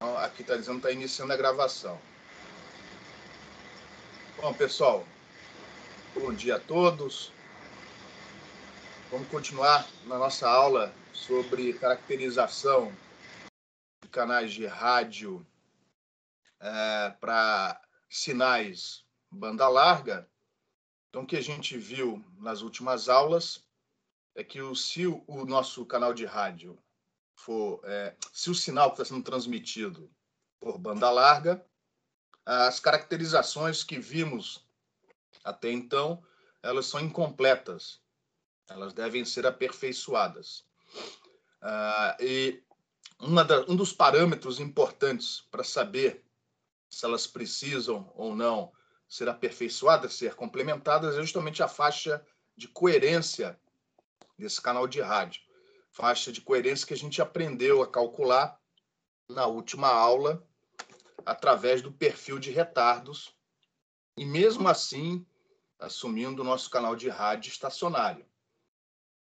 Então, aqui está dizendo que está iniciando a gravação. Bom, pessoal, bom dia a todos. Vamos continuar na nossa aula sobre caracterização de canais de rádio para sinais banda larga. Então, o que a gente viu nas últimas aulas é que se o nosso canal de rádio se o sinal que está sendo transmitido por banda larga, as caracterizações que vimos até então, elas são incompletas. Elas devem ser aperfeiçoadas. E um dos parâmetros importantes para saber se elas precisam ou não ser aperfeiçoadas, ser complementadas, é justamente a faixa de coerência desse canal de rádio. Faixa de coerência que a gente aprendeu a calcular na última aula através do perfil de retardos, e mesmo assim, assumindo o nosso canal de rádio estacionário.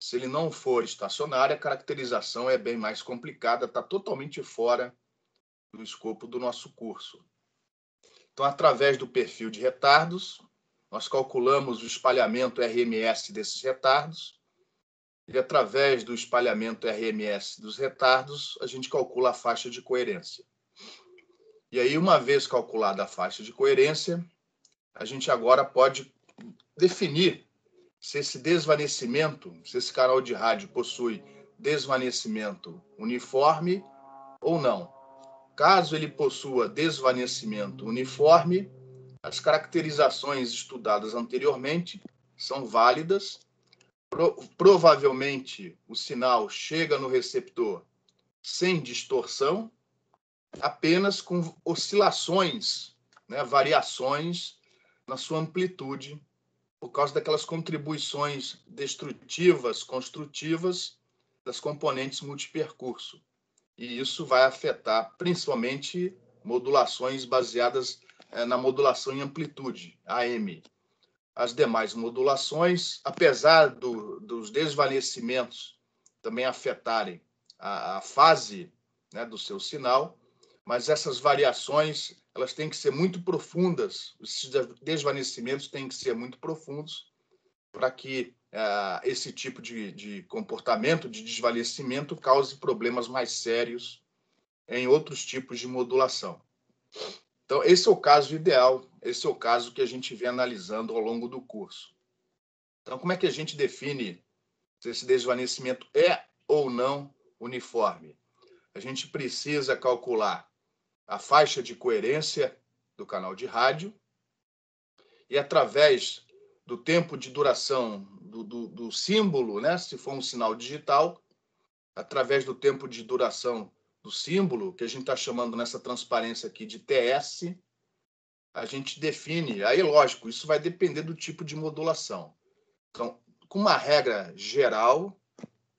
Se ele não for estacionário, a caracterização é bem mais complicada, está totalmente fora do escopo do nosso curso. Então, através do perfil de retardos, nós calculamos o espalhamento RMS desses retardos, e através do espalhamento RMS dos retardos, a gente calcula a faixa de coerência. E aí, uma vez calculada a faixa de coerência, a gente agora pode definir se esse desvanecimento, se esse canal de rádio possui desvanecimento uniforme ou não. Caso ele possua desvanecimento uniforme, as caracterizações estudadas anteriormente são válidas. Provavelmente o sinal chega no receptor sem distorção, apenas com oscilações, variações na sua amplitude, por causa daquelas contribuições destrutivas, construtivas das componentes multipercurso. E isso vai afetar principalmente modulações baseadas na modulação em amplitude, AM. As demais modulações, apesar dos desvanecimentos também afetarem a fase, do seu sinal, mas essas variações elas têm que ser muito profundas, esses desvanecimentos têm que ser muito profundos para que esse tipo de comportamento, de desvanecimento, cause problemas mais sérios em outros tipos de modulação. Então, esse é o caso ideal, esse é o caso que a gente vem analisando ao longo do curso. Então, como é que a gente define se esse desvanecimento é ou não uniforme? A gente precisa calcular a faixa de coerência do canal de rádio e, através do tempo de duração do símbolo, se for um sinal digital, através do tempo de duração do símbolo, que a gente está chamando nessa transparência aqui de TS, a gente define, aí lógico, isso vai depender do tipo de modulação. Então, com uma regra geral,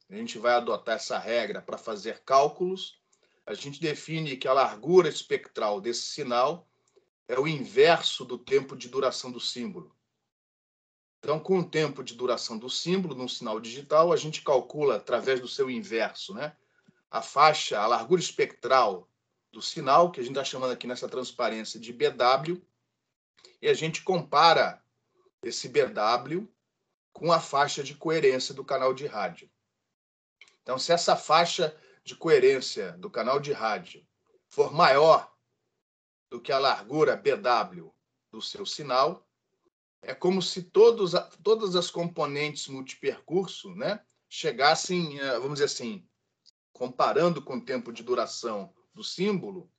a gente vai adotar essa regra para fazer cálculos, a gente define que a largura espectral desse sinal é o inverso do tempo de duração do símbolo. Então, com o tempo de duração do símbolo num sinal digital, a gente calcula, através do seu inverso, a faixa, a largura espectral do sinal, que a gente está chamando aqui nessa transparência de BW, e a gente compara esse BW com a faixa de coerência do canal de rádio. Então, se essa faixa de coerência do canal de rádio for maior do que a largura BW do seu sinal, é como se todas as componentes multipercurso, chegassem, vamos dizer assim, comparando com o tempo de duração do símbolo,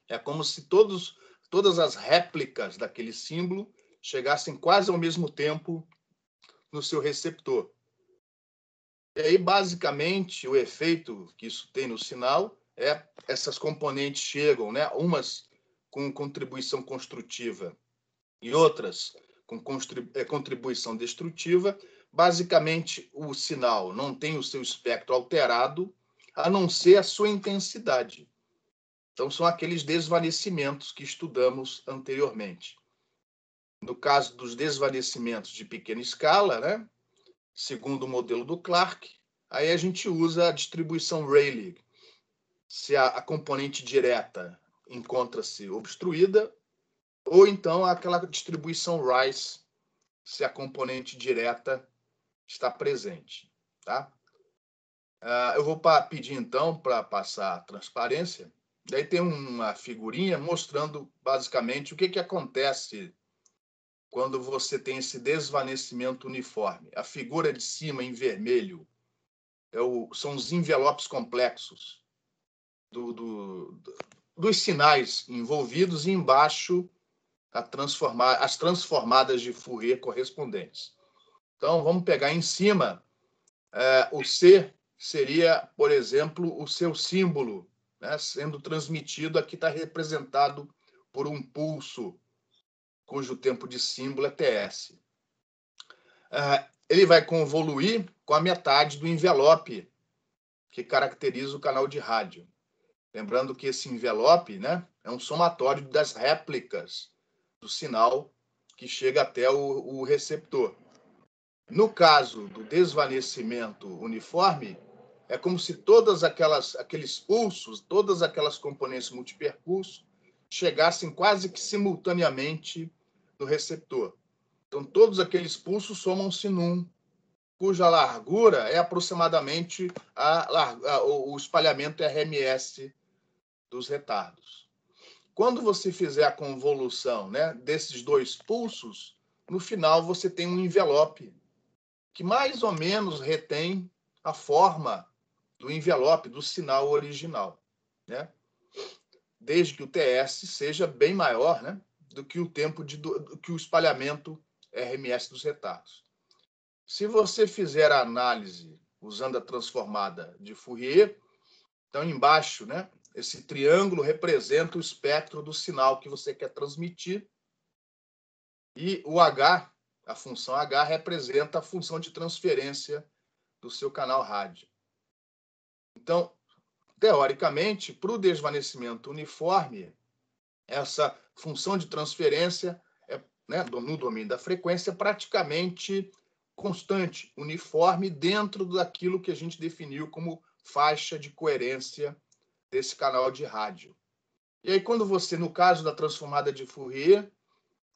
é como se todas as réplicas daquele símbolo chegassem quase ao mesmo tempo no seu receptor. E aí, basicamente, o efeito que isso tem no sinal é essas componentes chegam, umas com contribuição construtiva e outras com contribuição destrutiva. Basicamente, o sinal não tem o seu espectro alterado, a não ser a sua intensidade. Então, são aqueles desvanecimentos que estudamos anteriormente. No caso dos desvanecimentos de pequena escala, segundo o modelo do Clark, aí a gente usa a distribuição Rayleigh. se a componente direta encontra-se obstruída, ou então aquela distribuição Rice, se a componente direta está presente. Tá? Eu vou pedir, então, para passar a transparência. Daí tem uma figurinha mostrando, basicamente, o que acontece quando você tem esse desvanecimento uniforme. A figura de cima, em vermelho, são os envelopes complexos dos sinais envolvidos, e embaixo as transformadas de Fourier correspondentes. Então, vamos pegar em cima, o C seria, por exemplo, o seu símbolo, né, sendo transmitido, aqui está representado por um pulso, cujo tempo de símbolo é TS. Ele vai convoluir com a metade do envelope que caracteriza o canal de rádio. Lembrando que esse envelope, né, é um somatório das réplicas do sinal que chega até o receptor. No caso do desvanecimento uniforme, é como se todas aqueles pulsos, todas aquelas componentes multipercurso chegassem quase que simultaneamente no receptor. Então, todos aqueles pulsos somam-se num, cuja largura é aproximadamente o espalhamento RMS dos retardos. Quando você fizer a convolução, né, desses dois pulsos, no final você tem um envelope que mais ou menos retém a forma do envelope do sinal original, né? Desde que o TS seja bem maior, né, do que o tempo do que o espalhamento RMS dos retardos. Se você fizer a análise usando a transformada de Fourier, então embaixo, né, esse triângulo representa o espectro do sinal que você quer transmitir, e o H, a função H, representa a função de transferência do seu canal rádio. Então, teoricamente, para o desvanecimento uniforme, essa função de transferência né, no domínio da frequência é praticamente constante, uniforme, dentro daquilo que a gente definiu como faixa de coerência desse canal de rádio. E aí, quando você, no caso da transformada de Fourier,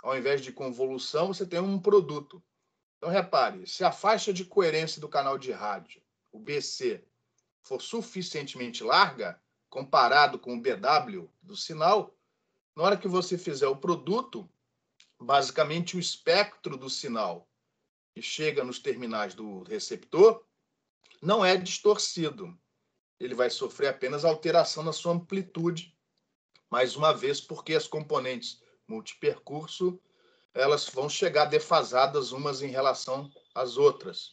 ao invés de convolução, você tem um produto. Então, repare, se a faixa de coerência do canal de rádio, o BC, for suficientemente larga, comparado com o BW do sinal, na hora que você fizer o produto, basicamente o espectro do sinal que chega nos terminais do receptor não é distorcido. Ele vai sofrer apenas alteração na sua amplitude, mais uma vez, porque as componentes multipercurso elas vão chegar defasadas umas em relação às outras.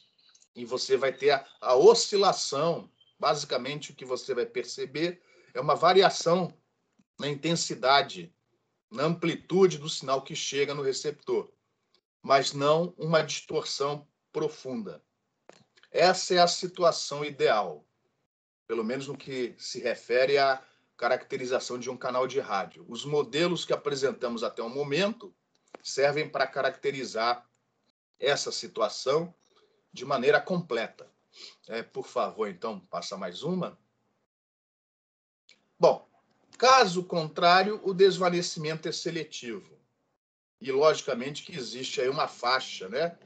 E você vai ter a oscilação. Basicamente, o que você vai perceber é uma variação na intensidade, na amplitude do sinal que chega no receptor, mas não uma distorção profunda. Essa é a situação ideal, pelo menos no que se refere à caracterização de um canal de rádio. Os modelos que apresentamos até o momento servem para caracterizar essa situação de maneira completa. Por favor, então, passa mais uma. Bom, caso contrário, o desvanecimento é seletivo. E, logicamente, que existe aí uma faixa, né?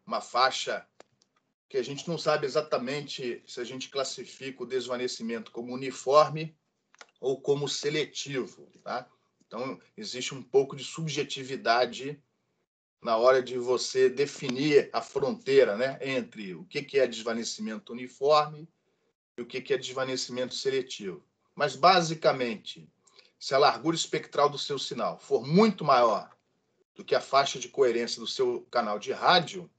Uma faixa que a gente não sabe exatamente se a gente classifica o desvanecimento como uniforme ou como seletivo, tá? Então, existe um pouco de subjetividade na hora de você definir a fronteira, né, entre o que é desvanecimento uniforme e o que é desvanecimento seletivo. Mas, basicamente, se a largura espectral do seu sinal for muito maior do que a faixa de coerência do seu canal de rádio,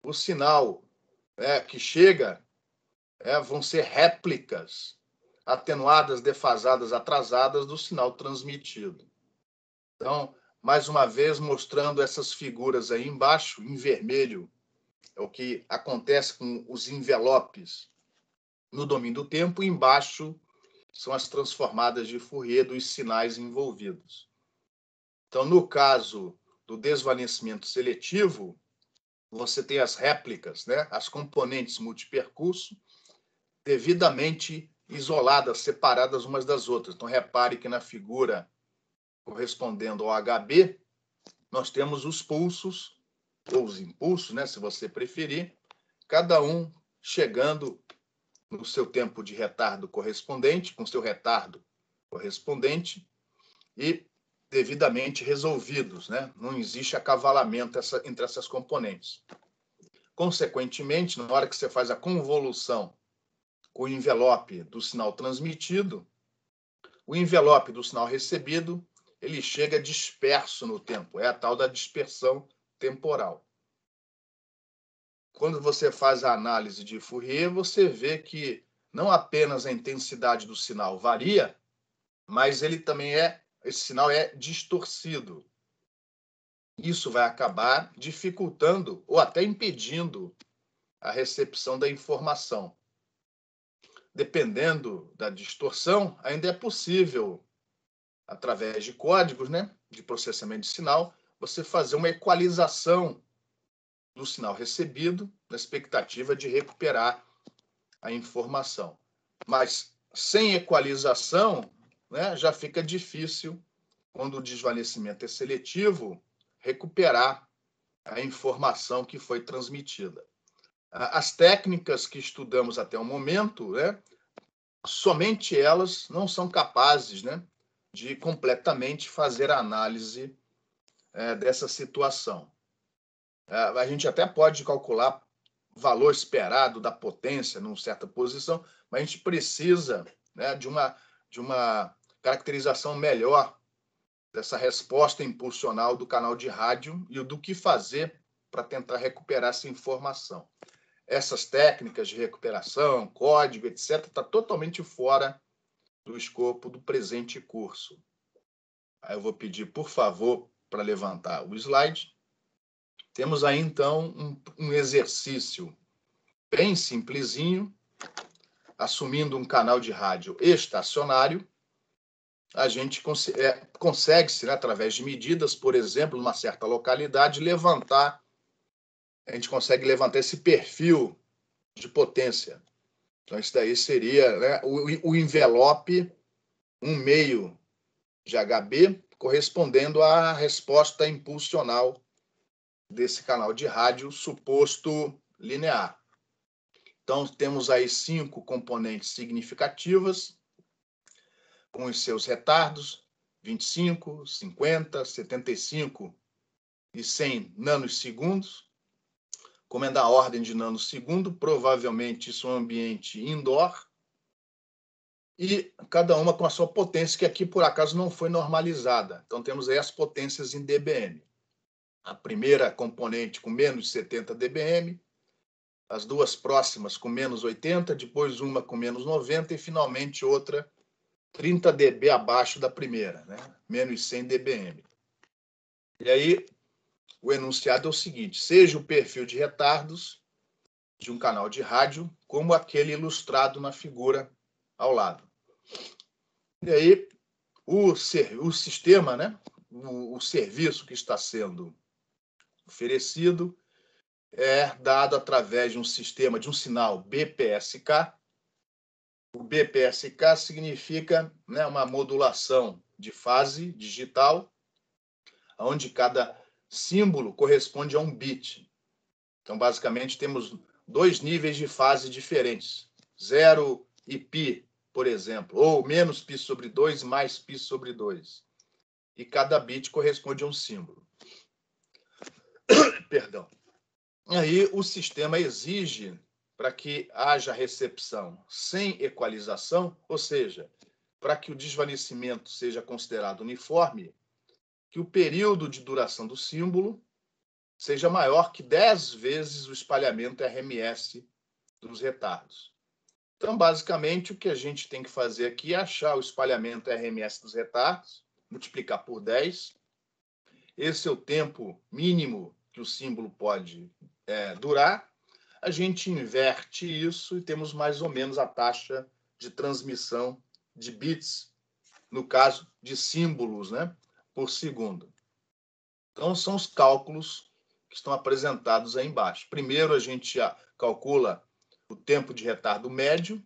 o sinal que chega vão ser réplicas atenuadas, defasadas, atrasadas do sinal transmitido. Então, mais uma vez, mostrando essas figuras aí embaixo, em vermelho, é o que acontece com os envelopes no domínio do tempo, e embaixo são as transformadas de Fourier dos sinais envolvidos. Então, no caso do desvanecimento seletivo, você tem as réplicas, né, as componentes multipercurso, devidamente isoladas, separadas umas das outras. Então, repare que na figura correspondendo ao HB, nós temos os pulsos, ou os impulsos, né, se você preferir, cada um chegando no seu tempo de retardo correspondente, com seu retardo correspondente, e devidamente resolvidos, né? Não existe acavalamento entre essas componentes. Consequentemente, na hora que você faz a convolução com o envelope do sinal transmitido, o envelope do sinal recebido, ele chega disperso no tempo, é a tal da dispersão temporal. Quando você faz a análise de Fourier, você vê que não apenas a intensidade do sinal varia, mas esse sinal é distorcido. Isso vai acabar dificultando ou até impedindo a recepção da informação. Dependendo da distorção, ainda é possível, através de códigos, né, de processamento de sinal, você fazer uma equalização do sinal recebido, na expectativa de recuperar a informação. Mas sem equalização, né, já fica difícil, quando o desvanecimento é seletivo, recuperar a informação que foi transmitida. As técnicas que estudamos até o momento, né, somente elas não são capazes, né, de completamente fazer a análise dessa situação. A gente até pode calcular o valor esperado da potência numa certa posição, mas a gente precisa, né, de uma caracterização melhor dessa resposta impulsional do canal de rádio e do que fazer para tentar recuperar essa informação. Essas técnicas de recuperação, código, etc., está totalmente fora do escopo do presente curso. Aí eu vou pedir, por favor, para levantar o slide. Temos aí, então, um exercício bem simplesinho, assumindo um canal de rádio estacionário. A gente consegue-se, né, através de medidas, por exemplo, numa certa localidade, a gente consegue levantar esse perfil de potência. Então, isso daí seria, né, o envelope, um meio de HB, correspondendo à resposta impulsional desse canal de rádio suposto linear. Então, temos aí 5 componentes significativas, com os seus retardos, 25, 50, 75 e 100 nanossegundos. Como é da ordem de nanosegundo, provavelmente isso é um ambiente indoor, e cada uma com a sua potência, que aqui, por acaso, não foi normalizada. Então, temos aí as potências em dBm. A primeira componente com menos 70 dBm, as duas próximas com menos 80, depois uma com menos 90 e, finalmente, outra 30 dB abaixo da primeira, né? Menos 100 dBm. E aí, o enunciado é o seguinte: seja o perfil de retardos de um canal de rádio, como aquele ilustrado na figura ao lado. E aí, o sistema, né? O serviço que está sendo oferecido é dado através de um sistema, de um sinal BPSK. O BPSK significa, né, uma modulação de fase digital, onde cada símbolo corresponde a um bit. Então, basicamente, temos 2 níveis de fase diferentes. 0 e π, por exemplo, ou menos π sobre 2 mais π sobre 2. E cada bit corresponde a um símbolo. Perdão. Aí o sistema exige, para que haja recepção sem equalização, ou seja, para que o desvanecimento seja considerado uniforme, que o período de duração do símbolo seja maior que 10 vezes o espalhamento RMS dos retardos. Então, basicamente, o que a gente tem que fazer aqui é achar o espalhamento RMS dos retardos, multiplicar por 10. Esse é o tempo mínimo que o símbolo pode durar. A gente inverte isso e temos mais ou menos a taxa de transmissão de bits, no caso de símbolos, né, por segundo. Então, são os cálculos que estão apresentados aí embaixo. Primeiro, a gente calcula o tempo de retardo médio,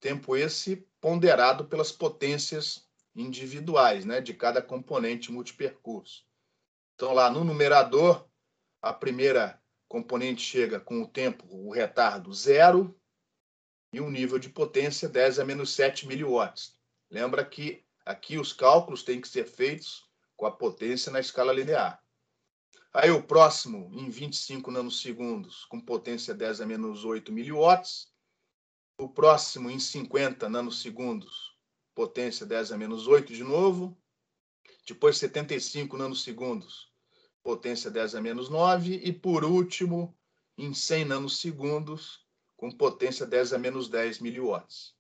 tempo esse ponderado pelas potências individuais, né, de cada componente multipercurso. Então, lá no numerador, a primeira componente chega com o tempo, o retardo, 0, e o nível de potência 10 a menos 7 miliwatts. Lembra que aqui os cálculos têm que ser feitos com a potência na escala linear. Aí o próximo, em 25 nanosegundos, com potência 10 a menos 8 miliwatts. O próximo, em 50 nanosegundos, potência 10 a menos 8 de novo. Depois 75 nanosegundos, potência 10 a menos 9. E por último, em 100 nanosegundos, com potência 10 a menos 10 miliwatts.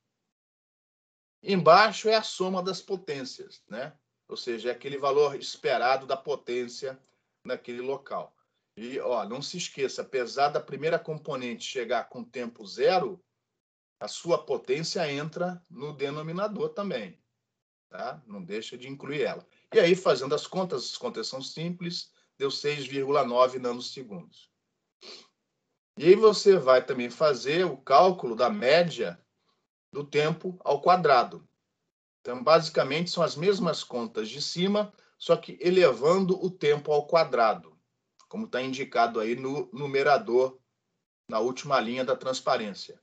Embaixo é a soma das potências, né? Ou seja, é aquele valor esperado da potência naquele local. E não se esqueça, apesar da primeira componente chegar com tempo 0, a sua potência entra no denominador também. Tá? Não deixa de incluir ela. E aí, fazendo as contas são simples, deu 6,9 nanosegundos. E aí você vai também fazer o cálculo da média do tempo ao quadrado. Então, basicamente, são as mesmas contas de cima, só que elevando o tempo ao quadrado, como está indicado aí no numerador, na última linha da transparência.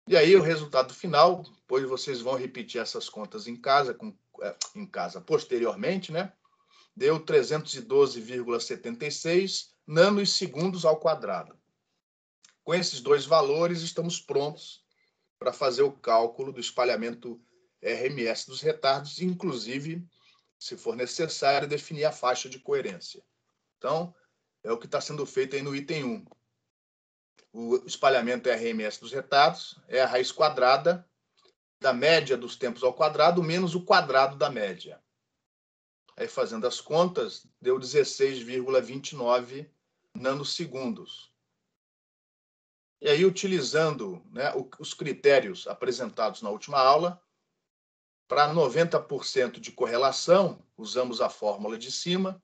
E aí, o resultado final, depois vocês vão repetir essas contas em casa posteriormente, né? Deu 312,76 nanosegundos ao quadrado. Com esses dois valores, estamos prontos para fazer o cálculo do espalhamento RMS dos retardos, inclusive, se for necessário, definir a faixa de coerência. Então, é o que está sendo feito aí no item 1. O espalhamento RMS dos retardos é a raiz quadrada da média dos tempos ao quadrado menos o quadrado da média. Aí, fazendo as contas, deu 16,29 nanosegundos. E aí, utilizando, né, os critérios apresentados na última aula, para 90% de correlação, usamos a fórmula de cima,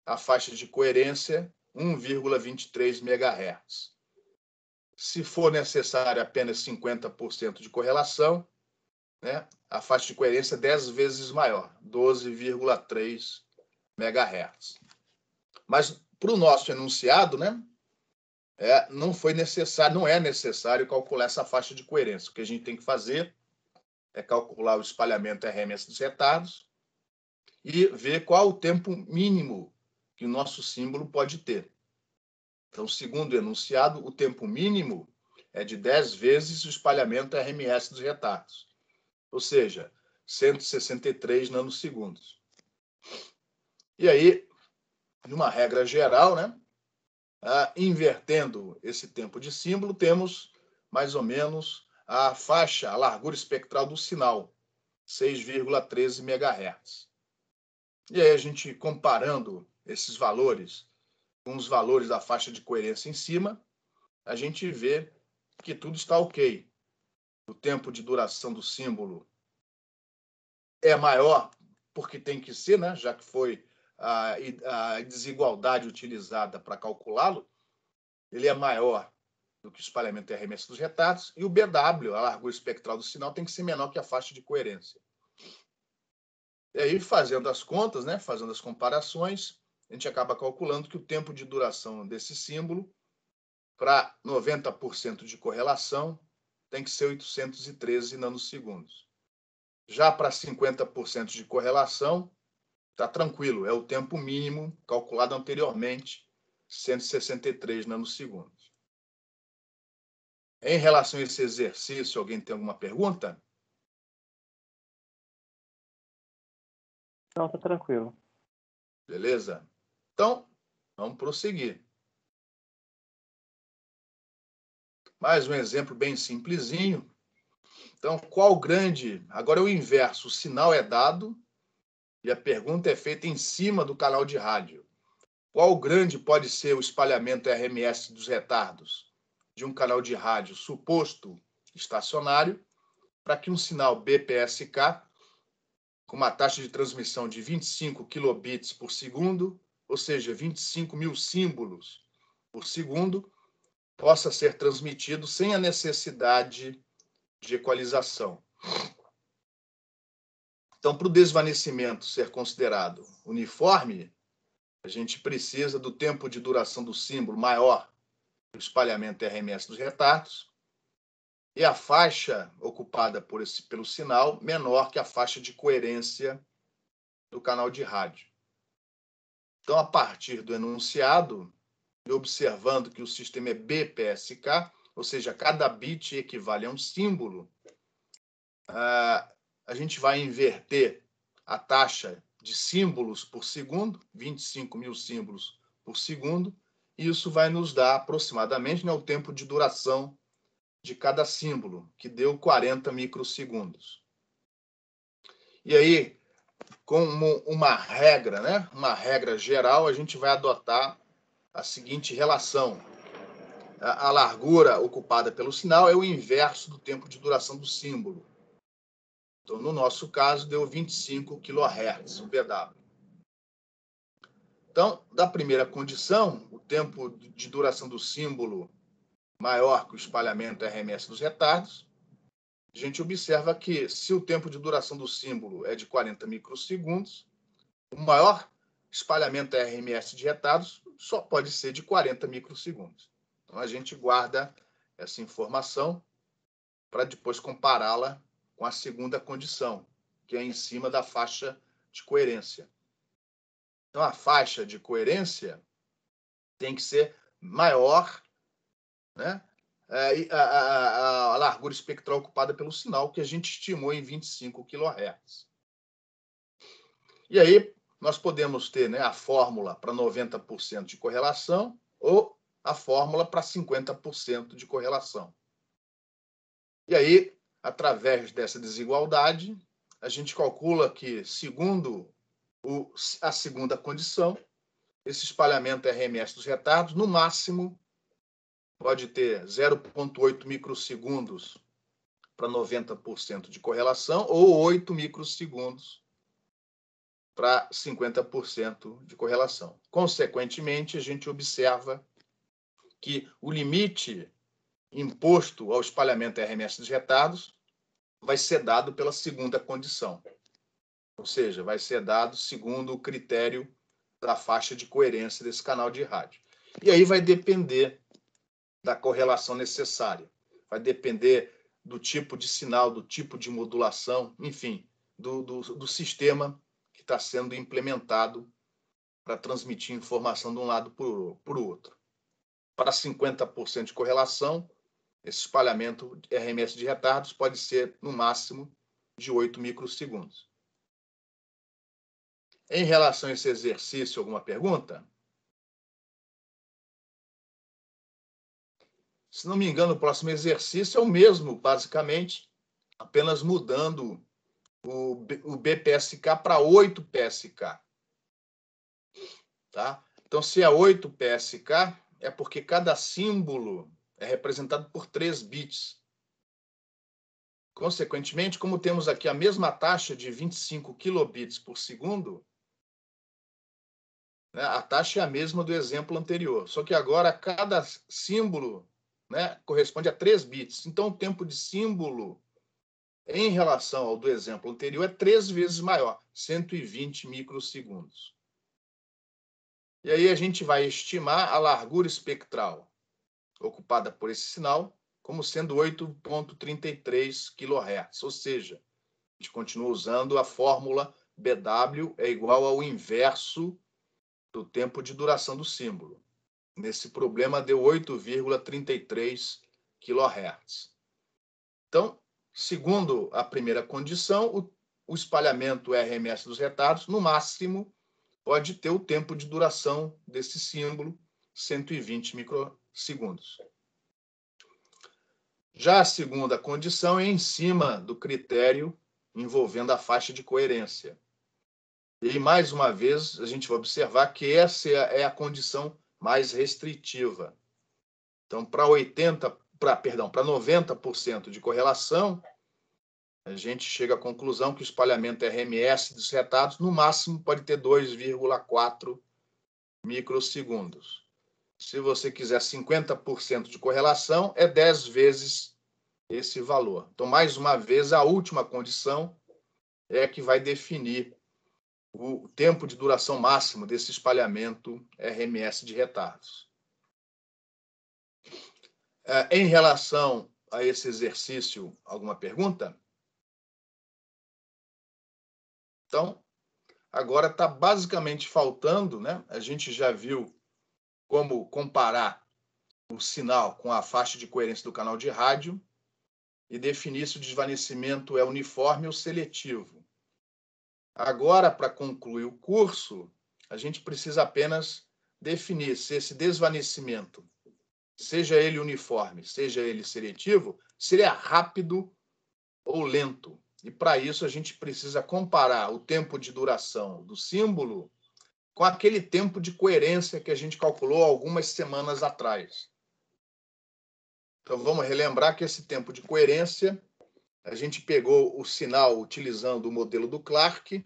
a faixa de coerência 1,23 MHz. Se for necessário apenas 50% de correlação, né, a faixa de coerência é 10 vezes maior, 12,3 MHz. Mas para o nosso enunciado, né, não é necessário calcular essa faixa de coerência. O que a gente tem que fazer é calcular o espalhamento RMS dos retardos e ver qual o tempo mínimo que o nosso símbolo pode ter. Então, segundo o enunciado, o tempo mínimo é de 10 vezes o espalhamento RMS dos retardos, ou seja, 163 nanosegundos. E aí, numa regra geral, né, invertendo esse tempo de símbolo, temos mais ou menos a faixa, a largura espectral do sinal, 6,13 MHz. E aí a gente comparando esses valores com os valores da faixa de coerência em cima, a gente vê que tudo está ok. O tempo de duração do símbolo é maior, porque tem que ser, né? Já que foi a desigualdade utilizada para calculá-lo, ele é maior do que o espalhamento RMS dos retardos, e o BW, a largura espectral do sinal, tem que ser menor que a faixa de coerência. E aí, fazendo as contas, né, fazendo as comparações, a gente acaba calculando que o tempo de duração desse símbolo, para 90% de correlação, tem que ser 813 nanosegundos. Já para 50% de correlação, está tranquilo, é o tempo mínimo calculado anteriormente, 163 nanosegundos. Em relação a esse exercício, alguém tem alguma pergunta? Não, está tranquilo. Beleza? Então, vamos prosseguir. Mais um exemplo bem simplesinho. Então, qual grande... Agora é o inverso. O sinal é dado e a pergunta é feita em cima do canal de rádio. Qual grande pode ser o espalhamento RMS dos retardos de um canal de rádio suposto estacionário para que um sinal BPSK, com uma taxa de transmissão de 25 kilobits por segundo, ou seja, 25 mil símbolos por segundo, possa ser transmitido sem a necessidade de equalização. Então, para o desvanecimento ser considerado uniforme, a gente precisa do tempo de duração do símbolo maior que o espalhamento RMS dos retardos e a faixa ocupada pelo sinal menor que a faixa de coerência do canal de rádio. Então, a partir do enunciado, e observando que o sistema é BPSK, ou seja, cada bit equivale a um símbolo, a gente vai inverter a taxa de símbolos por segundo, 25.000 símbolos por segundo, e isso vai nos dar aproximadamente, né, o tempo de duração de cada símbolo, que deu 40 microsegundos. E aí, como uma regra, né, uma regra geral, a gente vai adotar a seguinte relação. A largura ocupada pelo sinal é o inverso do tempo de duração do símbolo. Então, no nosso caso, deu 25 kHz, o BW. Então, da primeira condição, o tempo de duração do símbolo maior que o espalhamento RMS dos retardos, a gente observa que, se o tempo de duração do símbolo é de 40 microsegundos, o maior espalhamento RMS de retardos só pode ser de 40 microsegundos. Então, a gente guarda essa informação para depois compará-la com a segunda condição, que é em cima da faixa de coerência. Então, a faixa de coerência tem que ser maior, né? A largura espectral ocupada pelo sinal, que a gente estimou em 25 kHz. E aí, nós podemos ter, né, a fórmula para 90% de correlação ou a fórmula para 50% de correlação. E aí, através dessa desigualdade, a gente calcula que, segundo a segunda condição, esse espalhamento RMS dos retardos, no máximo, pode ter 0,8 microsegundos para 90% de correlação ou 8 microsegundos para 50% de correlação. Consequentemente, a gente observa que o limite imposto ao espalhamento RMS dos retardos vai ser dado pela segunda condição. Ou seja, vai ser dado segundo o critério da faixa de coerência desse canal de rádio. E aí vai depender da correlação necessária. Vai depender do tipo de sinal, do tipo de modulação, enfim, do sistema que está sendo implementado para transmitir informação de um lado para o outro. Para 50% de correlação, esse espalhamento RMS de retardos pode ser, no máximo, de 8 microsegundos. Em relação a esse exercício, alguma pergunta? Se não me engano, o próximo exercício é o mesmo, basicamente, apenas mudando o BPSK para 8 PSK. Tá? Então, se é 8 PSK, é porque cada símbolo é representado por 3 bits. Consequentemente, como temos aqui a mesma taxa de 25 kilobits por segundo, né, a taxa é a mesma do exemplo anterior, só que agora cada símbolo, né, corresponde a 3 bits. Então, o tempo de símbolo, em relação ao do exemplo anterior, é 3 vezes maior, 120 microsegundos. E aí a gente vai estimar a largura espectral ocupada por esse sinal como sendo 8,33 kHz, ou seja, a gente continua usando a fórmula BW é igual ao inverso do tempo de duração do símbolo. Nesse problema deu 8,33 kHz. Então, segundo a primeira condição, o espalhamento RMS dos retardos, no máximo, pode ter o tempo de duração desse símbolo, 120 microsegundos. Já a segunda condição é em cima do critério envolvendo a faixa de coerência. E, mais uma vez, a gente vai observar que essa é a condição mais restritiva. Então, para 90% de correlação, a gente chega à conclusão que o espalhamento RMS dos retardos, no máximo, pode ter 2,4 microsegundos. Se você quiser 50% de correlação, é 10 vezes esse valor. Então, mais uma vez, a última condição é que vai definir o tempo de duração máximo desse espalhamento RMS de retardos. Em relação a esse exercício, alguma pergunta? Então, agora está basicamente faltando, né? A gente já viu como comparar o sinal com a faixa de coerência do canal de rádio e definir se o desvanecimento é uniforme ou seletivo. Agora, para concluir o curso, a gente precisa apenas definir se esse desvanecimento, seja ele uniforme, seja ele seletivo, se ele é rápido ou lento. E, para isso, a gente precisa comparar o tempo de duração do símbolo com aquele tempo de coerência que a gente calculou algumas semanas atrás. Então, vamos relembrar que esse tempo de coerência, a gente pegou o sinal utilizando o modelo do Clark,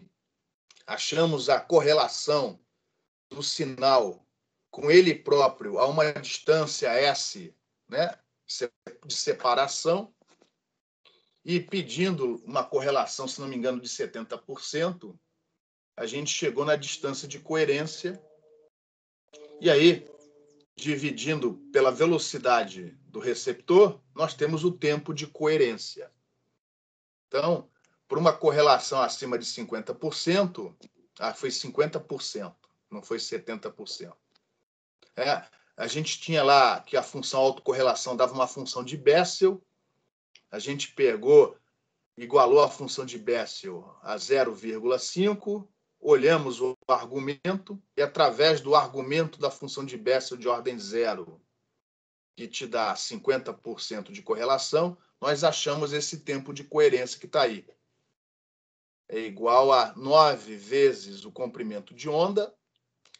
achamos a correlação do sinal com ele próprio a uma distância S, né, de separação, e pedindo uma correlação, se não me engano, de 70%, a gente chegou na distância de coerência, e aí, dividindo pela velocidade do receptor, nós temos o tempo de coerência. Então, por uma correlação acima de 50%, foi 50%, não foi 70%. A gente tinha lá que a função autocorrelação dava uma função de Bessel, a gente pegou, igualou a função de Bessel a 0,5, olhamos o argumento, e através do argumento da função de Bessel de ordem zero, que te dá 50% de correlação, nós achamos esse tempo de coerência que está aí. É igual a 9 vezes o comprimento de onda.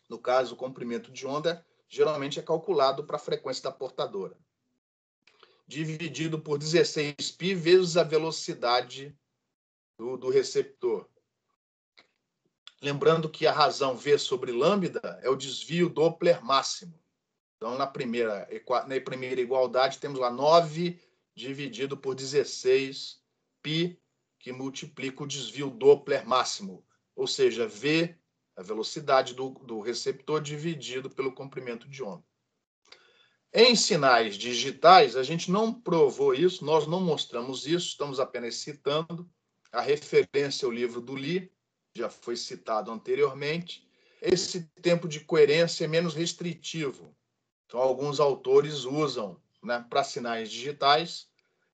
No caso, o comprimento de onda geralmente é calculado para a frequência da portadora, dividido por 16π vezes a velocidade do receptor. Lembrando que a razão V sobre lambda é o desvio Doppler máximo. Então, na primeira igualdade, temos lá 9 dividido por 16π, que multiplica o desvio Doppler máximo, ou seja, V, a velocidade do receptor, dividido pelo comprimento de onda. Em sinais digitais, a gente não provou isso, nós não mostramos isso, estamos apenas citando. A referência ao livro do Lee, já foi citado anteriormente. Esse tempo de coerência é menos restritivo. Então, alguns autores usam, né, para sinais digitais,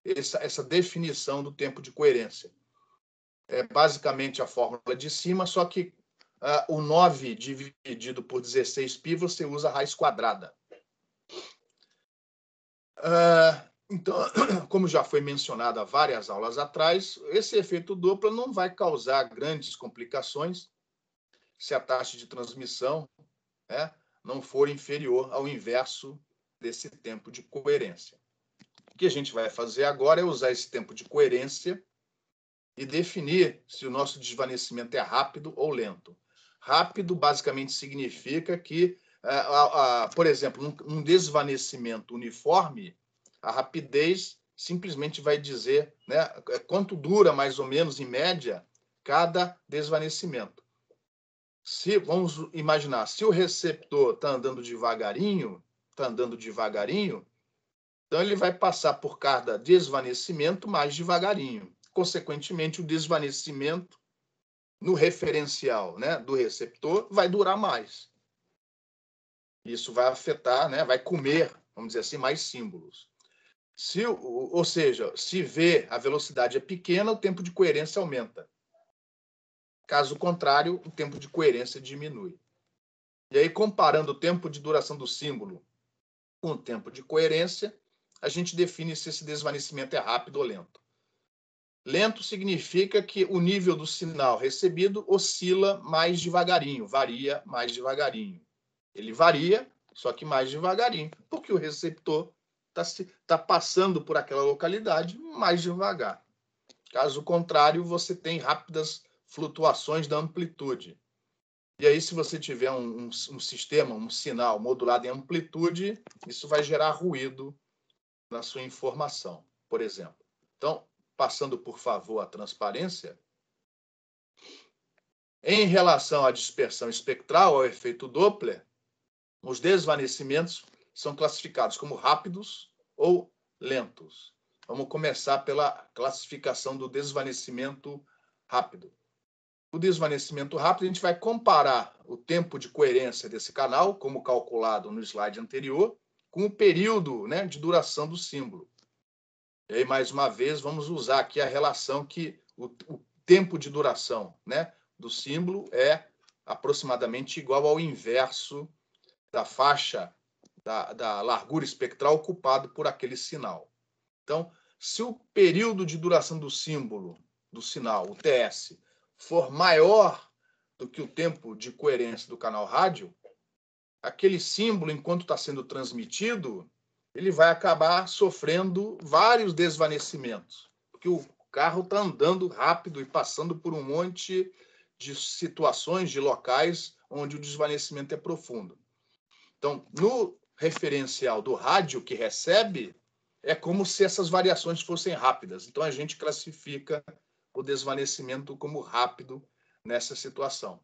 essa definição do tempo de coerência. É basicamente a fórmula de cima, só que o 9 dividido por 16π, você usa a raiz quadrada. Então, como já foi mencionado há várias aulas atrás, esse efeito Doppler não vai causar grandes complicações se a taxa de transmissão, né, não for inferior ao inverso desse tempo de coerência. O que a gente vai fazer agora é usar esse tempo de coerência e definir se o nosso desvanecimento é rápido ou lento. Rápido, basicamente, significa que, por exemplo, num desvanecimento uniforme, a rapidez simplesmente vai dizer, né, quanto dura, mais ou menos, em média, cada desvanecimento. Vamos imaginar, se o receptor está andando devagarinho, então ele vai passar por cada desvanecimento mais devagarinho. Consequentemente, o desvanecimento no referencial, né, do receptor vai durar mais. Isso vai afetar, né, vai comer, vamos dizer assim, mais símbolos. Ou seja, se V, a velocidade é pequena, o tempo de coerência aumenta. Caso contrário, o tempo de coerência diminui. E aí, comparando o tempo de duração do símbolo com o tempo de coerência, a gente define se esse desvanecimento é rápido ou lento. Lento significa que o nível do sinal recebido oscila mais devagarinho, varia mais devagarinho. Ele varia, só que mais devagarinho, porque o receptor está passando por aquela localidade mais devagar. Caso contrário, você tem rápidas flutuações da amplitude. E aí, se você tiver um sistema, um sinal modulado em amplitude, isso vai gerar ruído na sua informação, por exemplo. Então, passando, por favor, a transparência, em relação à dispersão espectral, ao efeito Doppler, os desvanecimentos são classificados como rápidos ou lentos. Vamos começar pela classificação do desvanecimento rápido. O desvanecimento rápido, a gente vai comparar o tempo de coerência desse canal, como calculado no slide anterior, com o período, né, de duração do símbolo. E aí, mais uma vez, vamos usar aqui a relação que o tempo de duração, né, do símbolo é aproximadamente igual ao inverso da faixa da largura espectral ocupado por aquele sinal. Então, se o período de duração do símbolo, do sinal, o TS, for maior do que o tempo de coerência do canal rádio, aquele símbolo, enquanto está sendo transmitido, ele vai acabar sofrendo vários desvanecimentos, porque o carro está andando rápido e passando por um monte de situações, de locais onde o desvanecimento é profundo. Então, no referencial do rádio que recebe, é como se essas variações fossem rápidas. Então, a gente classifica o desvanecimento como rápido nessa situação.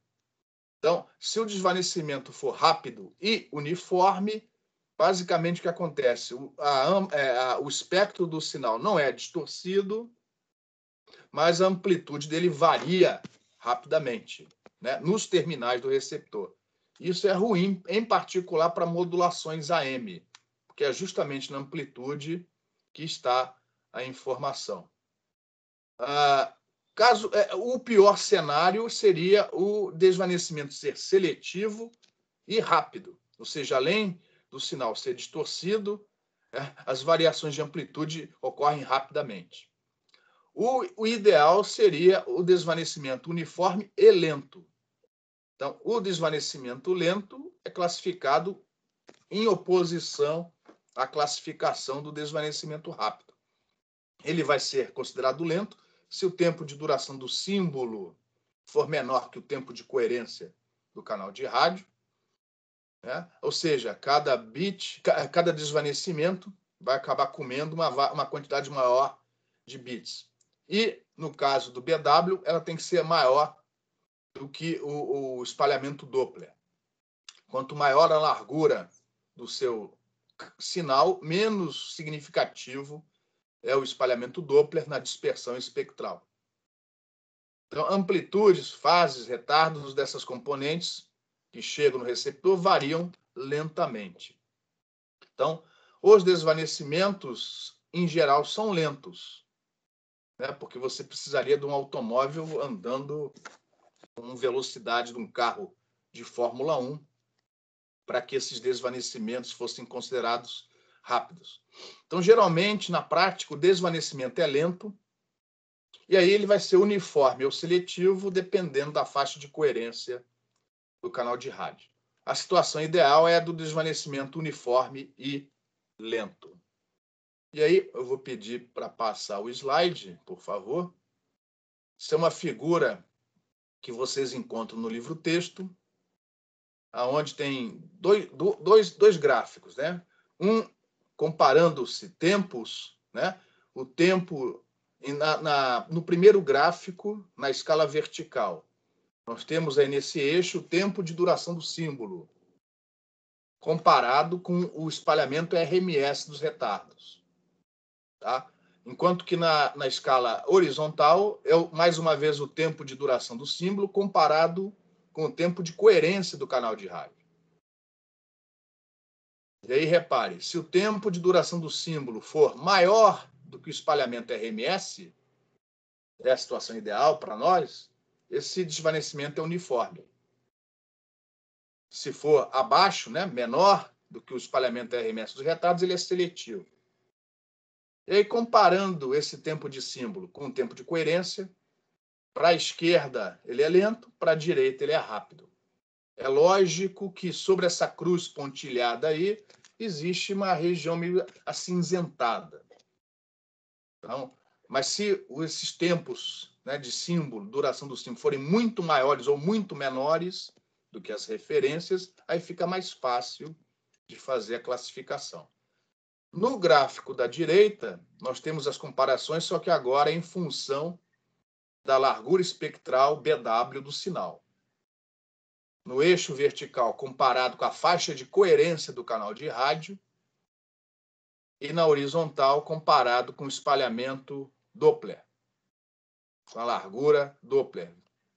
Então, se o desvanecimento for rápido e uniforme, basicamente o que acontece? O espectro do sinal não é distorcido, mas a amplitude dele varia rapidamente, né, nos terminais do receptor. Isso é ruim, em particular para modulações AM, porque é justamente na amplitude que está a informação. O pior cenário seria o desvanecimento ser seletivo e rápido, ou seja, além do sinal ser distorcido, as variações de amplitude ocorrem rapidamente. O ideal seria o desvanecimento uniforme e lento. Então, o desvanecimento lento é classificado em oposição à classificação do desvanecimento rápido. Ele vai ser considerado lento se o tempo de duração do símbolo for menor que o tempo de coerência do canal de rádio, né? Ou seja, cada bit, cada desvanecimento vai acabar comendo uma quantidade maior de bits. E, no caso do BW, ela tem que ser maior do que o espalhamento Doppler. Quanto maior a largura do seu sinal, menos significativo é o espalhamento Doppler na dispersão espectral. Então, amplitudes, fases, retardos dessas componentes que chegam no receptor variam lentamente. Então, os desvanecimentos, em geral, são lentos, né? Porque você precisaria de um automóvel andando com velocidade de um carro de Fórmula 1 para que esses desvanecimentos fossem considerados rápidos. Então, geralmente, na prática, o desvanecimento é lento e aí ele vai ser uniforme ou seletivo, dependendo da faixa de coerência do canal de rádio. A situação ideal é a do desvanecimento uniforme e lento. E aí, eu vou pedir para passar o slide, por favor. Isso é uma figura que vocês encontram no livro-texto, onde tem dois gráficos, né? Um comparando-se tempos, né? O tempo no primeiro gráfico, na escala vertical. Nós temos aí nesse eixo o tempo de duração do símbolo, comparado com o espalhamento RMS dos retardos. Tá? Enquanto que na escala horizontal é, mais uma vez, o tempo de duração do símbolo comparado com o tempo de coerência do canal de rádio. E aí, repare, se o tempo de duração do símbolo for maior do que o espalhamento RMS, é a situação ideal para nós, esse desvanecimento é uniforme. Se for abaixo, né, menor do que o espalhamento RMS dos retardos, ele é seletivo. E aí, comparando esse tempo de símbolo com o tempo de coerência, para a esquerda ele é lento, para a direita ele é rápido. É lógico que sobre essa cruz pontilhada aí existe uma região meio acinzentada. Então, mas se esses tempos, né, de símbolo, duração do símbolo, forem muito maiores ou muito menores do que as referências, aí fica mais fácil de fazer a classificação. No gráfico da direita, nós temos as comparações, só que agora em função da largura espectral BW do sinal. No eixo vertical, comparado com a faixa de coerência do canal de rádio, e na horizontal, comparado com o espalhamento Doppler, com a largura Doppler,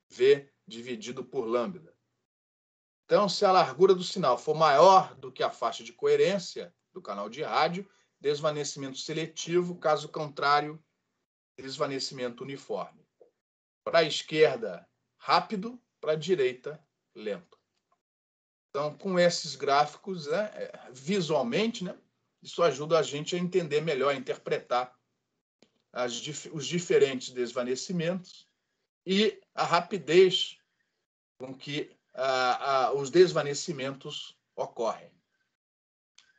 V dividido por lambda. Então, se a largura do sinal for maior do que a faixa de coerência do canal de rádio, desvanecimento seletivo, caso contrário, desvanecimento uniforme. Para a esquerda, rápido, para a direita, lento. Então, com esses gráficos, né, visualmente, né, isso ajuda a gente a entender melhor, a interpretar os diferentes desvanecimentos e a rapidez com que os desvanecimentos ocorrem.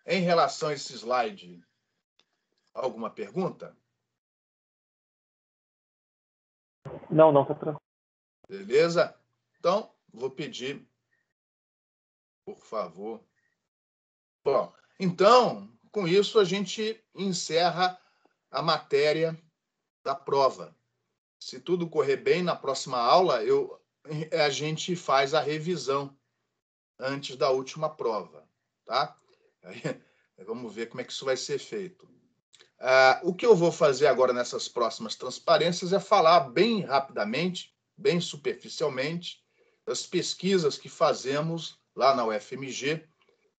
Em relação a esse slide, alguma pergunta? Não, tá tranquilo. Beleza? Então, vou pedir, por favor. Bom, então, com isso, a gente encerra a matéria da prova. Se tudo correr bem, na próxima aula, a gente faz a revisão antes da última prova, tá? Vamos ver como é que isso vai ser feito. O que eu vou fazer agora nessas próximas transparências é falar bem rapidamente, bem superficialmente, das pesquisas que fazemos lá na UFMG,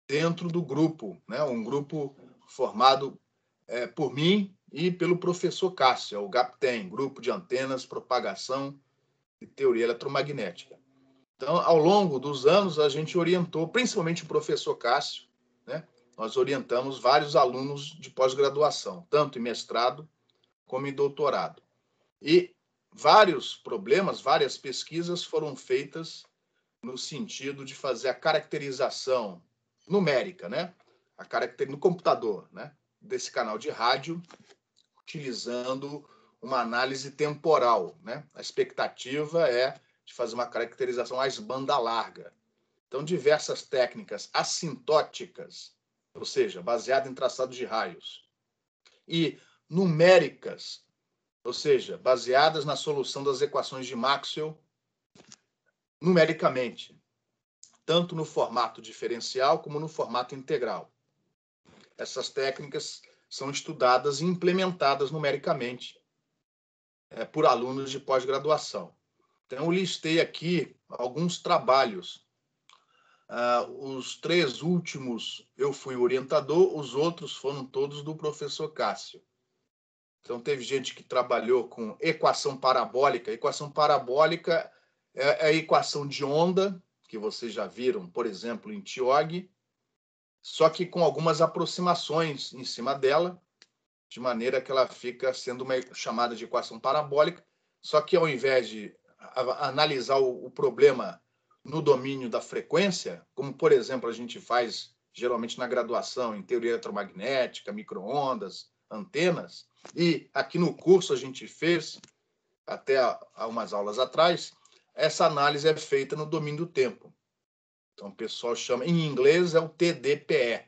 dentro do grupo, né? Um grupo formado por mim e pelo professor Cássio, o GAPTEM, Grupo de Antenas, Propagação e Teoria Eletromagnética. Então, ao longo dos anos, a gente orientou, principalmente o professor Cássio, né? Nós orientamos vários alunos de pós-graduação, tanto em mestrado como em doutorado. E vários problemas, várias pesquisas foram feitas no sentido de fazer a caracterização numérica, né? No computador, né? Desse canal de rádio, utilizando uma análise temporal, né? A expectativa é de fazer uma caracterização mais banda larga. Então, diversas técnicas assintóticas, ou seja, baseada em traçado de raios, e numéricas, ou seja, baseadas na solução das equações de Maxwell numericamente, tanto no formato diferencial como no formato integral. Essas técnicas são estudadas e implementadas numericamente por alunos de pós-graduação. Então, eu listei aqui alguns trabalhos. Os 3 últimos eu fui orientador, os outros foram todos do professor Cássio. Então, teve gente que trabalhou com equação parabólica. Equação parabólica é a equação de onda, que vocês já viram, por exemplo, em TIOG, só que com algumas aproximações em cima dela, de maneira que ela fica sendo uma chamada de equação parabólica, só que ao invés de analisar o problema no domínio da frequência, como, por exemplo, a gente faz geralmente na graduação em teoria eletromagnética, micro-ondas, antenas, e aqui no curso a gente fez, até há umas aulas atrás, essa análise é feita no domínio do tempo. Então, o pessoal chama, em inglês, é o TDPE.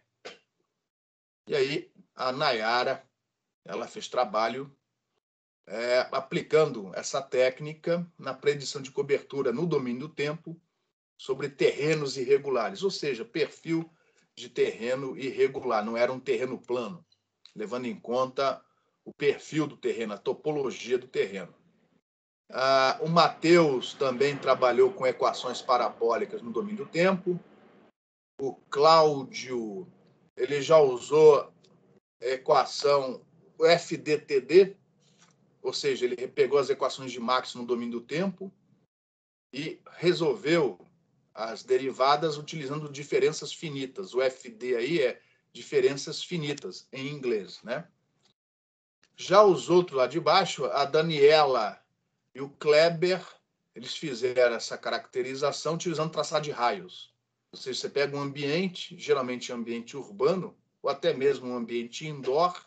E aí, a Nayara, ela fez trabalho aplicando essa técnica na predição de cobertura no domínio do tempo sobre terrenos irregulares, ou seja, perfil de terreno irregular, não era um terreno plano, levando em conta o perfil do terreno, a topologia do terreno. O Matheus também trabalhou com equações parabólicas no domínio do tempo. O Cláudio, ele já usou a equação FDTD, ou seja, ele pegou as equações de Maxwell no domínio do tempo e resolveu as derivadas utilizando diferenças finitas. O FD aí é diferenças finitas, em inglês, né? Já os outros lá de baixo, a Daniela e o Kleber, eles fizeram essa caracterização utilizando traçado de raios. Ou seja, você pega um ambiente, geralmente um ambiente urbano, ou até mesmo um ambiente indoor,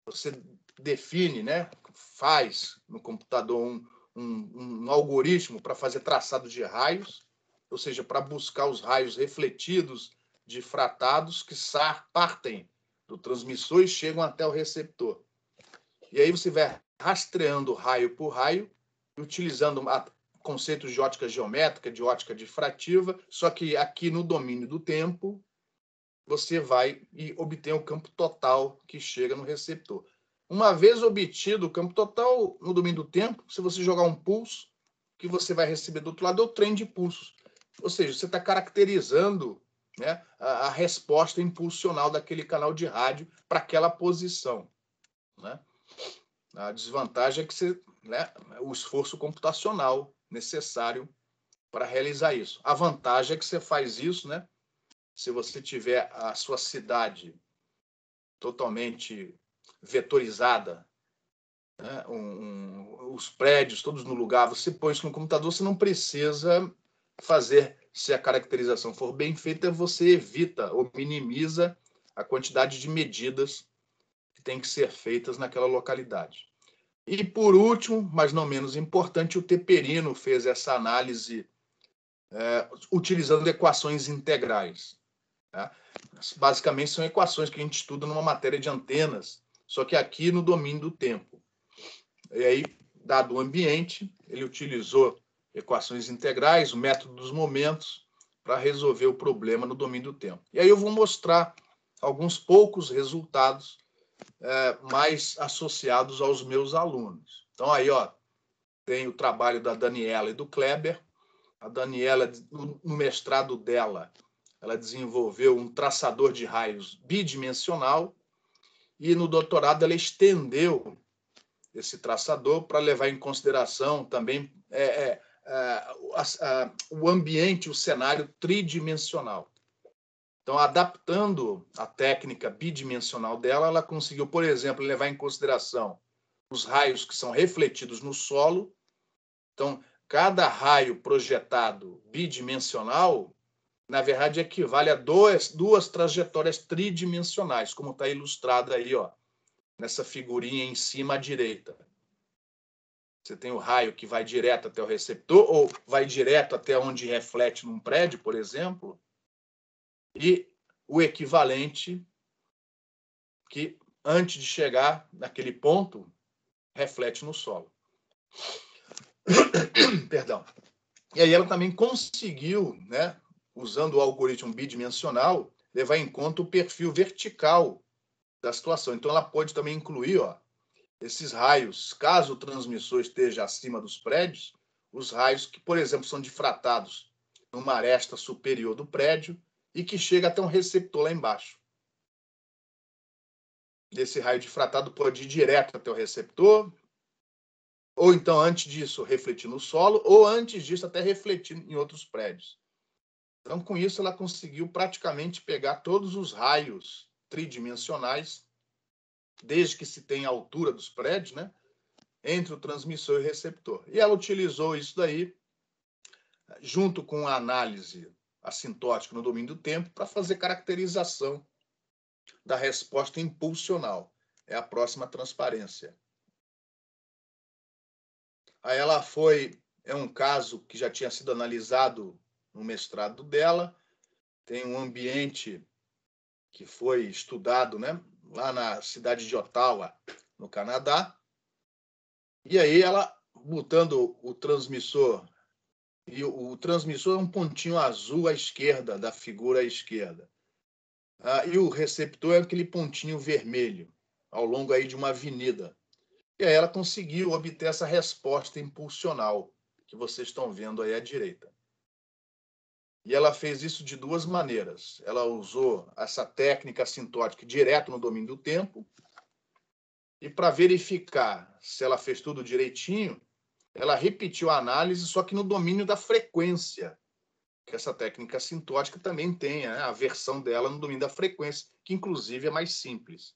você define, né, faz no computador um algoritmo para fazer traçado de raios, ou seja, para buscar os raios refletidos difratados que partem do transmissor e chegam até o receptor. E aí você vai rastreando raio por raio, utilizando conceitos de ótica geométrica, de ótica difrativa, só que aqui no domínio do tempo, você vai e obtém o campo total que chega no receptor. Uma vez obtido o campo total no domínio do tempo, se você jogar um pulso, o que você vai receber do outro lado é o trem de pulsos. Ou seja, você está caracterizando, né, a resposta impulsional daquele canal de rádio para aquela posição, né? A desvantagem é que você, né, o esforço computacional necessário para realizar isso. A vantagem é que você faz isso, né, se você tiver a sua cidade totalmente vetorizada, né, os prédios todos no lugar, você põe isso no computador, você não precisa fazer, se a caracterização for bem feita, você evita ou minimiza a quantidade de medidas que tem que ser feitas naquela localidade. E, por último, mas não menos importante, o Teperino fez essa análise utilizando equações integrais. Tá? Basicamente, são equações que a gente estuda numa matéria de antenas, só que aqui no domínio do tempo. E aí, dado o ambiente, ele utilizou equações integrais, o método dos momentos, para resolver o problema no domínio do tempo. E aí eu vou mostrar alguns poucos resultados mais associados aos meus alunos. Então, aí, ó, tem o trabalho da Daniela e do Kleber. A Daniela, no mestrado dela, ela desenvolveu um traçador de raios bidimensional e no doutorado ela estendeu esse traçador para levar em consideração também o ambiente, o cenário tridimensional. Então, adaptando a técnica bidimensional dela, ela conseguiu, por exemplo, levar em consideração os raios que são refletidos no solo. Então, cada raio projetado bidimensional, na verdade, equivale a duas trajetórias tridimensionais, como está ilustrado aí, ó, nessa figurinha em cima à direita. Você tem o raio que vai direto até o receptor, ou vai direto até onde reflete num prédio, por exemplo, e o equivalente que, antes de chegar naquele ponto, reflete no solo. Perdão. E aí ela também conseguiu, né, usando o algoritmo bidimensional, levar em conta o perfil vertical da situação. Então, ela pode também incluir, ó, esses raios, caso o transmissor esteja acima dos prédios, os raios que, por exemplo, são difratados numa aresta superior do prédio e que chega até um receptor lá embaixo. Esse raio difratado pode ir direto até o receptor, ou então, antes disso, refletir no solo, ou antes disso, até refletir em outros prédios. Então, com isso, ela conseguiu praticamente pegar todos os raios tridimensionais, desde que se tenha a altura dos prédios, né, entre o transmissor e o receptor. E ela utilizou isso daí, junto com a análise assintótica no domínio do tempo, para fazer caracterização da resposta impulsional. É a próxima transparência. Aí ela é um caso que já tinha sido analisado no mestrado dela, tem um ambiente que foi estudado, né, lá na cidade de Ottawa, no Canadá, e aí ela, botando o transmissor, e o transmissor é um pontinho azul à esquerda da figura à esquerda, e o receptor é aquele pontinho vermelho, ao longo aí de uma avenida. E aí ela conseguiu obter essa resposta impulsional que vocês estão vendo aí à direita. E ela fez isso de duas maneiras. Ela usou essa técnica assintótica direto no domínio do tempo, e para verificar se ela fez tudo direitinho, ela repetiu a análise, só que no domínio da frequência, que essa técnica assintótica também tem, né, a versão dela no domínio da frequência, que inclusive é mais simples.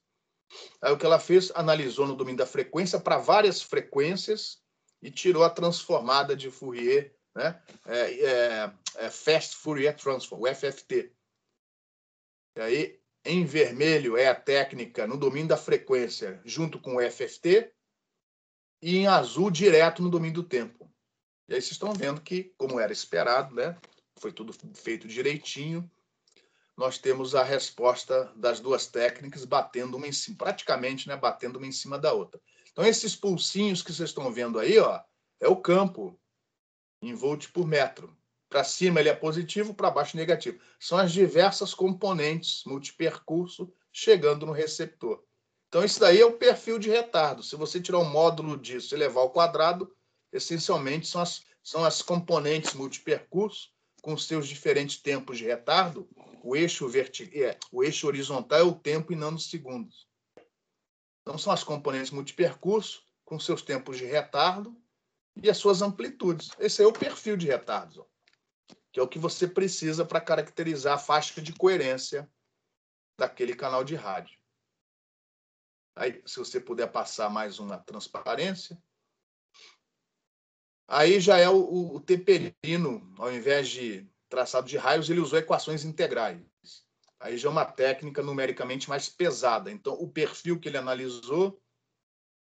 Aí o que ela fez, analisou no domínio da frequência para várias frequências e tirou a transformada de Fourier, né? Fast Fourier Transform, o FFT. E aí, em vermelho é a técnica no domínio da frequência junto com o FFT e em azul direto no domínio do tempo. E aí vocês estão vendo que, como era esperado, né, foi tudo feito direitinho. nós temos a resposta das duas técnicas batendo uma em cima, praticamente, né, batendo uma em cima da outra. Então, esses pulsinhos que vocês estão vendo aí, ó, é o campo em volt por metro. Para cima ele é positivo, para baixo negativo. São as diversas componentes multipercurso chegando no receptor. Então, isso daí é o perfil de retardo. Se você tirar um módulo disso e levar ao quadrado, essencialmente são as componentes multipercurso com seus diferentes tempos de retardo. O eixo horizontal é o tempo e não nos segundos. Então, são as componentes multipercurso com seus tempos de retardo e as suas amplitudes. Esse é o perfil de retardos, ó, que é o que você precisa para caracterizar a faixa de coerência daquele canal de rádio. Aí, se você puder passar mais uma transparência. Aí já é o Teperino, ao invés de traçado de raios, ele usou equações integrais. Aí já é uma técnica numericamente mais pesada. Então, o perfil que ele analisou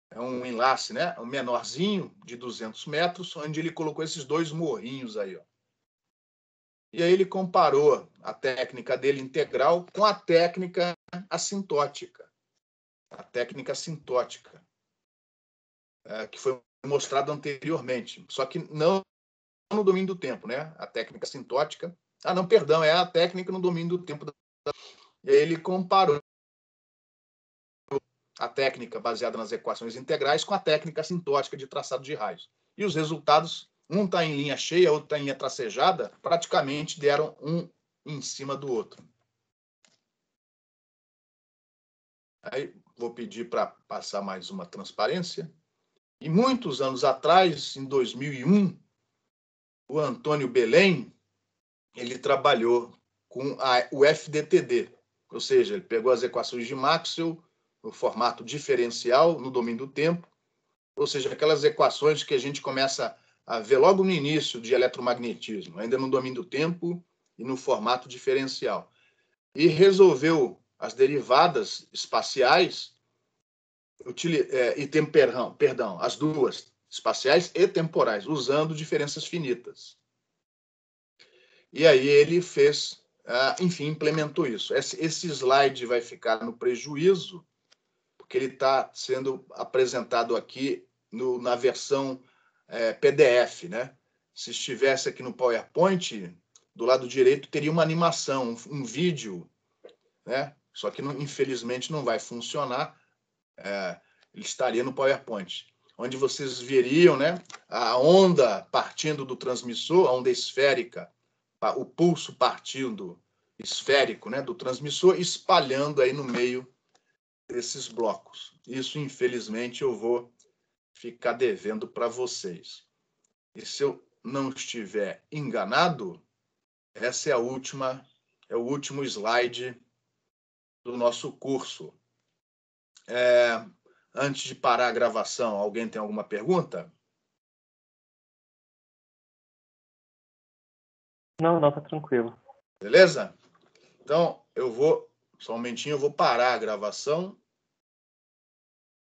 é um enlace, né? Um menorzinho, de 200 metros, onde ele colocou esses dois morrinhos aí, ó. E aí ele comparou a técnica dele integral com a técnica assintótica. A técnica assintótica, que foi mostrada anteriormente. Só que não no domínio do tempo, né? A técnica assintótica. Ah, não, perdão, é a técnica no domínio do tempo. E aí ele comparou a técnica baseada nas equações integrais com a técnica assintótica de traçado de raios. E os resultados, um está em linha cheia, outro está em linha tracejada, praticamente deram um em cima do outro. Aí vou pedir para passar mais uma transparência. E muitos anos atrás, em 2001, o Antônio Belém, ele trabalhou com o FDTD, ou seja, ele pegou as equações de Maxwell no formato diferencial, no domínio do tempo, ou seja, aquelas equações que a gente começa a ver logo no início de eletromagnetismo, ainda no domínio do tempo e no formato diferencial. E resolveu as derivadas espaciais as duas, espaciais e temporais, usando diferenças finitas. E aí ele fez, enfim, implementou isso. Esse slide vai ficar no prejuízo, porque ele está sendo apresentado aqui na versão PDF, né? Se estivesse aqui no PowerPoint, do lado direito teria uma animação, um vídeo, né? Só que, infelizmente, não vai funcionar. Ele estaria no PowerPoint, onde vocês veriam, né, a onda partindo do transmissor, a onda esférica, o pulso partindo esférico, né, do transmissor, espalhando aí no meio desses blocos. Isso, infelizmente, eu vou ficar devendo para vocês. E se eu não estiver enganado, essa é o último slide do nosso curso. Antes de parar a gravação, alguém tem alguma pergunta? Não, tá tranquilo. Beleza? Então, só um momentinho, eu vou parar a gravação